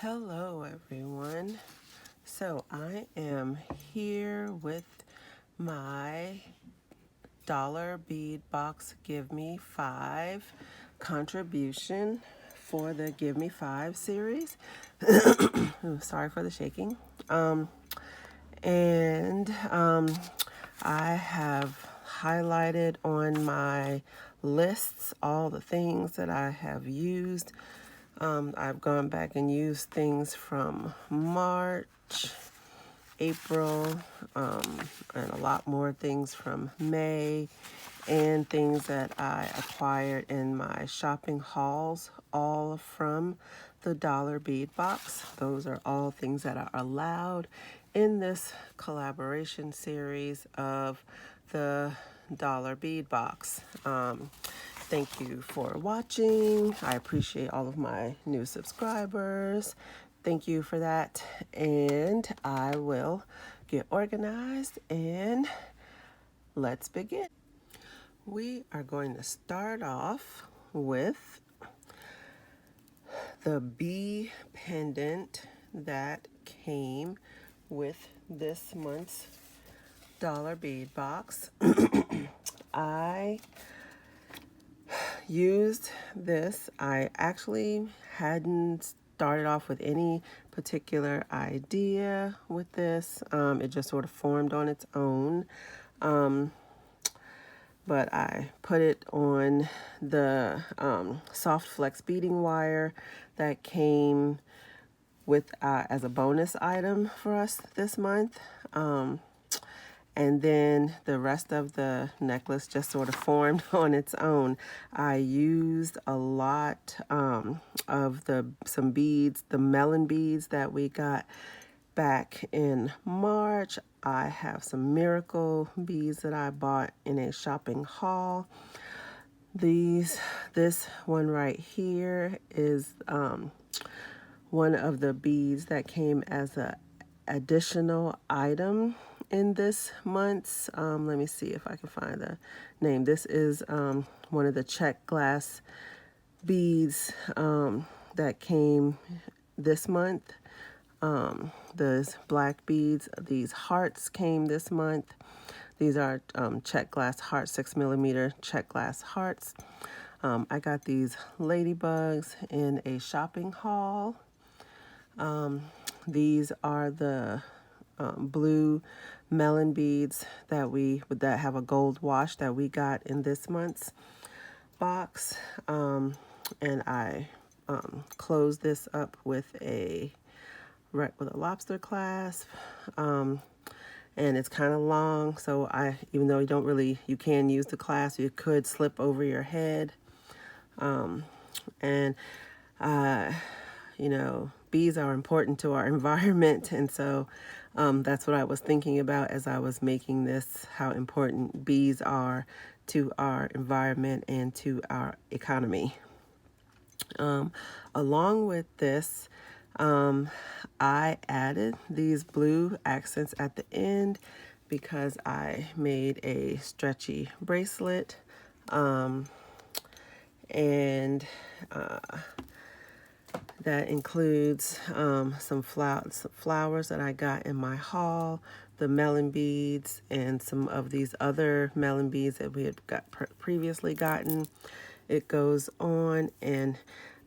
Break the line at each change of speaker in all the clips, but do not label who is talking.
Hello everyone. So I am here with my dollar bead box Give Me 5 contribution for the Give Me 5 series. Ooh, sorry for the shaking. And I have highlighted on my lists all the things that I have used. I've gone back and used things from March, April, and a lot more things from May, and things that I acquired in my shopping hauls, all from the Dollar Bead Box. Those are all things that are allowed in this collaboration series of the Dollar Bead Box. Thank you for watching. I appreciate all of my new subscribers. Thank you for that. And I will get organized and let's begin. We are going to start off with the bee pendant that came with this month's Dollar Bead Box. I used this. I actually hadn't started off with any particular idea with this. It just sort of formed on its own. But I put it on the soft flex beading wire that came with as a bonus item for us this month. And then the rest of the necklace just sort of formed on its own. I used a lot of some beads, the melon beads that we got back in March. I have some miracle beads that I bought in a shopping haul. This one right here is one of the beads that came as a additional item in this month's. Let me see if I can find the name. This is one of the check glass beads that came this month. Those black beads, these hearts came this month. These are check glass hearts, 6mm check glass hearts. I got these ladybugs in a shopping haul. These are the blue melon beads that have a gold wash that we got in this month's box. And I closed this up with a lobster clasp. And it's kind of long, so even though you can use the clasp, you could slip over your head. Bees are important to our environment, and so that's what I was thinking about as I was making this, how important bees are to our environment and to our economy. Along with this, I added these blue accents at the end because I made a stretchy bracelet, and that includes some flowers that I got in my haul, the melon beads, and some of these other melon beads that we had previously gotten. It goes on, and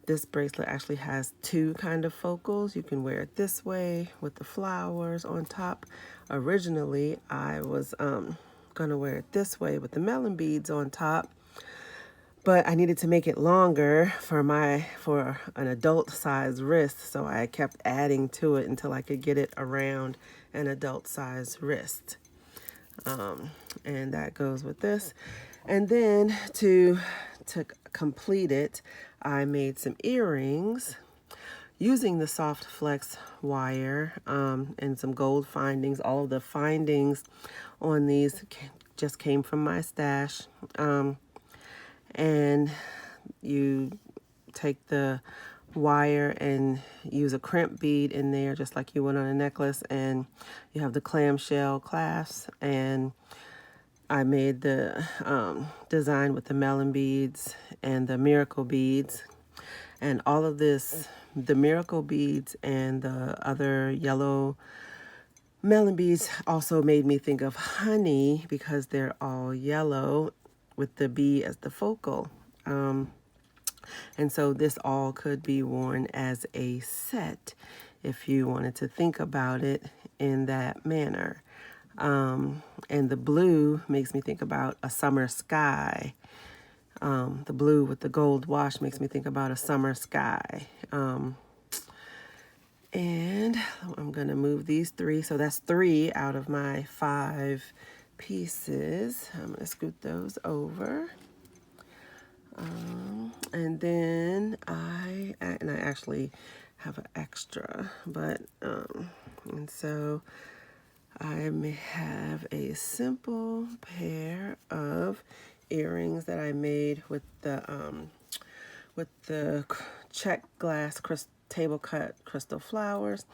this bracelet actually has two kind of focals. You can wear it this way with the flowers on top. Originally, I was gonna wear it this way with the melon beads on top, but I needed to make it longer for an adult size wrist, so I kept adding to it until I could get it around an adult size wrist. And that goes with this. And then to complete it, I made some earrings using the soft flex wire and some gold findings. All of the findings on these just came from my stash. And you take the wire and use a crimp bead in there just like you would on a necklace, and you have the clamshell clasps, and I made the design with the melon beads and the miracle beads, and all of this the miracle beads and the other yellow melon beads also made me think of honey because they're all yellow with the bee as the focal. And so this all could be worn as a set if you wanted to think about it in that manner. And the blue makes me think about a summer sky. The blue with the gold wash makes me think about a summer sky. And I'm going to move these 3. So that's 3 out of my 5 pieces. I'm going to scoot those over. And then I actually have an extra, but, and so I may have a simple pair of earrings that I made with the check glass table cut crystal flowers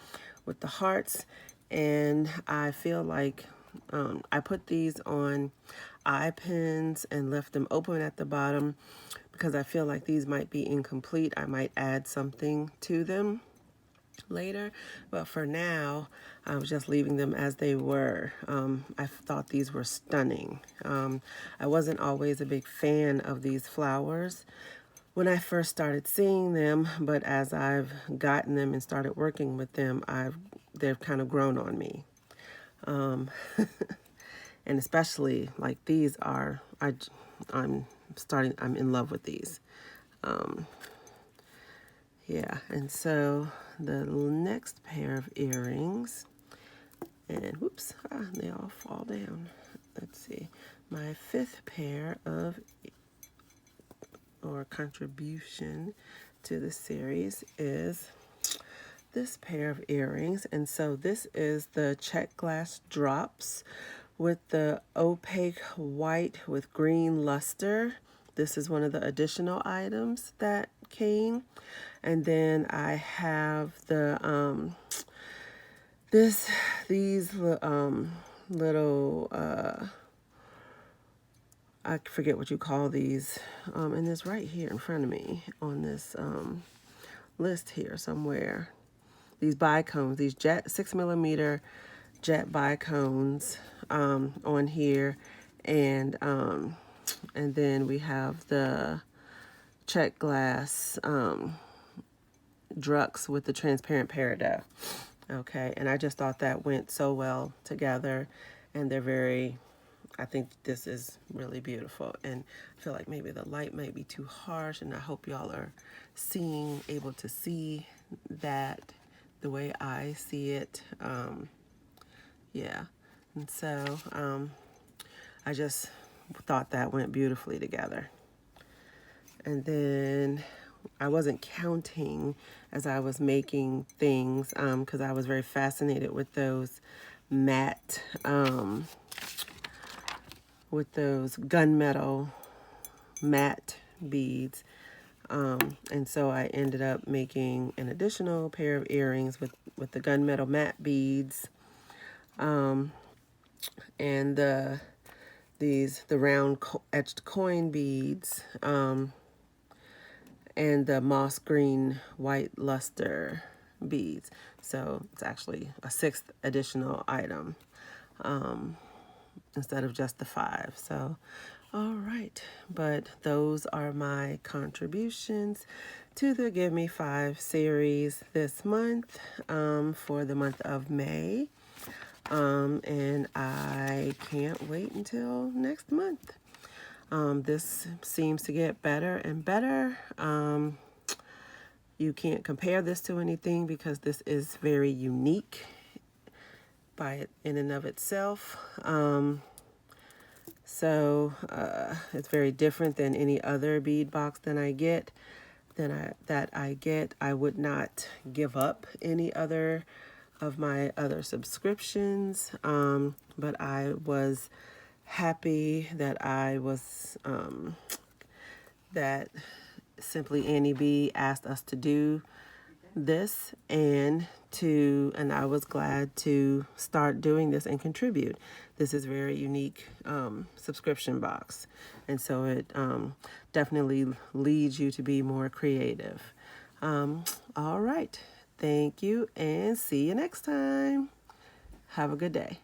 with the hearts, and I feel like I put these on eye pins and left them open at the bottom because I feel like these might be incomplete. I might add something to them later, but for now I was just leaving them as they were. I thought these were stunning. I wasn't always a big fan of these flowers when I first started seeing them, but as I've gotten them and started working with them, they've kind of grown on me. And especially like these are, I'm in love with these. Yeah, and so the next pair of earrings, and whoops, they all fall down. Let's see, my 5th pair of contribution to the series is this pair of earrings. And so this is the check glass drops with the opaque white with green luster. This is one of the additional items that came. And then I have the these little I forget what you call these, and it's right here in front of me on this list here somewhere. These bicones, these 6mm jet bicones on here, and then we have the check glass Drux with the transparent peridot. Okay, and I just thought that went so well together, and they're very, I think this is really beautiful, and I feel like maybe the light might be too harsh, and I hope y'all are able to see that the way I see it. Yeah, and so I just thought that went beautifully together. And then I wasn't counting as I was making things because I was very fascinated with those matte, with those gunmetal matte beads. And so I ended up making an additional pair of earrings with the gunmetal matte beads, and the round etched coin beads, and the moss green white luster beads. So it's actually a 6th additional item instead of just the 5. So, all right. But those are my contributions to the Give Me 5 series this month, for the month of May. And I can't wait until next month. This seems to get better and better. You can't compare this to anything because this is very unique in and of itself. So it's very different than any other bead box that I get. I would not give up any other of my other subscriptions, but I was happy that that SimplyAnnieB asked us to do this, and I was glad to start doing this and contribute. This is a very unique subscription box, and so it definitely leads you to be more creative. All right. Thank you and see you next time. Have a good day.